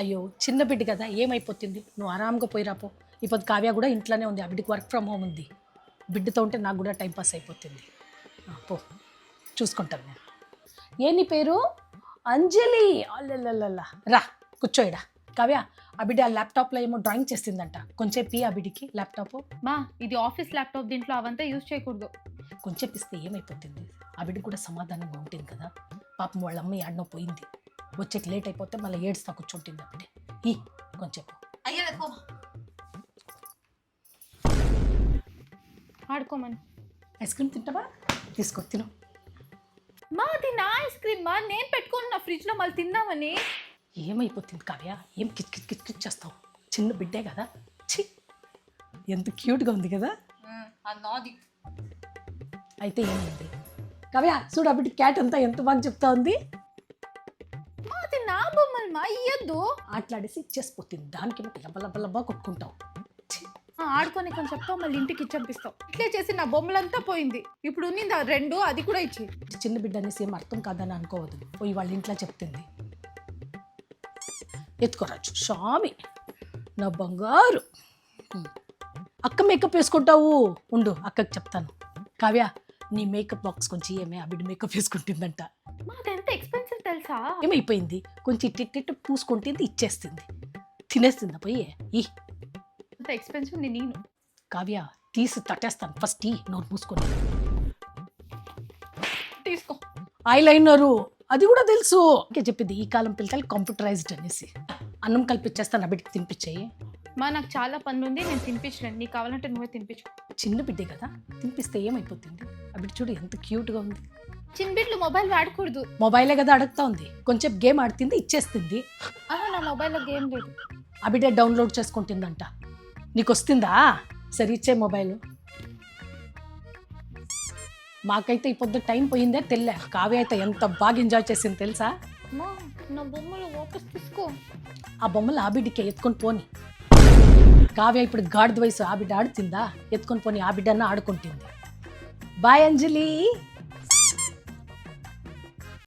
అయ్యో చిన్న బిడ్డ కదా ఏమైపోతుంది, నువ్వు ఆరాంగా పోయి రాపో. ఇప్పుడు కావ్య కూడా ఇంట్లోనే ఉంది, ఆ బిడ్డకి వర్క్ ఫ్రమ్ హోమ్ ఉంది. బిడ్డతో ఉంటే నాకు కూడా టైం పాస్ అయిపోతుంది. పో చూసుకుంటాను నేను. ఏ నీ పేరు? అంజలి. అల్లెల్లల్లా రా కూర్చోయిడా. కావ్య ఆ బిడ్డ ఆ ల్యాప్టాప్లో ఏమో డ్రాయింగ్ చేసిందంట, కొంచెం పి ఆ బిడ్డకి ల్యాప్టాప్. మా ఇది ఆఫీస్ ల్యాప్టాప్, దీంట్లో అవంతా యూజ్ చేయకూడదు. కొంచెం ఇస్తే ఏమైపోతుంది, ఆ బిడ్డ కూడా సమాధానంగా ఉంటుంది కదా. పాపం వాళ్ళ అమ్మ ఆడనో పోయింది, వచ్చేకి లేట్ అయిపోతే మళ్ళీ ఏడుస్తా కూర్చుంటుంది ఆ బిడ్డ. ఈ కొంచెం ఆడుకోమని. ఐస్ క్రీమ్ తింటావా? తీసుకో తిను. మా అది నా ఐస్ క్రీమ్ మా, నేను పెట్టుకుని నా ఫ్రిడ్జ్లో మళ్ళీ తిందామని. ఏమైపోతుంది కావ్య, ఏం కిచ్ కిచ్ కిచ్ కిచ్ చేస్తావు? చిన్న బిడ్డే కదా. ఛీ ఎంత క్యూట్గా ఉంది కదా. నాది అయితే ఏమైంది కావ్య, చూడు ఆ బిడ్డ క్యాట్ అంతా ఎంత బాగా చెప్తా ఉంది. మా అది నా బొమ్మలు మా, ఇయ్యద్దు. ఆటలాడేసి ఇచ్చేసిపోతుంది, దానికి లబ్బ కొట్టుకుంటావు. ఆడుకొని కొంచెం చెప్తావు, మళ్ళీ ఇంటికి ఇచ్చంపిస్తావు. ఇట్లే చేసి నా బొమ్మలంతా పోయింది. ఇప్పుడు ఉన్నింది ఆ రెండు, అది కూడా ఇచ్చి. చిన్న బిడ్డ అనేసి ఏం అర్థం కాదని అనుకోవద్దు, పోయి వాళ్ళ ఇంట్లో చెప్తుంది. ఎత్తుకోరాజు స్వామి నా బంగారు. అక్క మేకప్ వేసుకుంటావు, ఉండు అక్కకి చెప్తాను. కావ్య నీ మేకప్ బాక్స్ కొంచెం ఏమే, ఆ బిడ్డ మేకప్ వేసుకుంటుందంట. మాది ఎంత ఎక్స్పెన్సివ్ తెలుసా? ఏమైపోయింది, కొంచెం ఇట్టిట్టు పూసుకుంటుంది, ఇచ్చేస్తుంది, తినేస్తుందా పోయి. ఈ అంత ఎక్స్పెన్సివ్ నేను. కావ్య తీసి తట్టేస్తాను, ఫస్ట్ ఈ నోరు పూసుకొని. తీసుకో. ఐలైనరు అది కూడా తెలుసు. ఇంకే చెప్పింది ఈ కాలం పిల్లలు కంప్యూటరైజ్డ్ అనేసి. అన్నం కల్పించేస్తాను, ఆ బిడ్డకి తినిపించేయి. మా నాకు చాలా పనులు ఉంది, నేను తినిపించలేను. నీకు కావాలంటే నువ్వే తినిపించు. చిన్న బిడ్డే కదా, తినిపిస్తే ఏమైపోతుంది. ఆ బిడ్డ చూడు ఎంత క్యూట్గా ఉంది. చిన్న బిడ్డలు మొబైల్ వాడకూడదు. మొబైలే కదా అడుగుతా ఉంది, కొంచెం గేమ్ ఆడుతుంది, ఇచ్చేస్తుంది. నా మొబైల్లో గేమ్ లేదు. ఆ బిడ్డ డౌన్లోడ్ చేసుకుంటుందంట. నీకు వస్తుందా? సరే ఇచ్చే మొబైల్. మాకైతే ఈ పొద్దు టైం పోయిందే తెల్లే. కావ్య అయితే ఎంత బాగా ఎంజాయ్ చేసింది తెలుసా. నా బొమ్మలు వాపస్ తీసుకో. ఆ బొమ్మలు ఆ బిడ్డకి ఎత్తుకొని పోని. కావ్య ఇప్పుడు గాడిద వయసు, ఆ బిడ్డ ఆడుతుందా? ఎత్తుకొని పోని, ఆ బిడ్డన్న ఆడుకుంటుంది. బాయ్ అంజలి.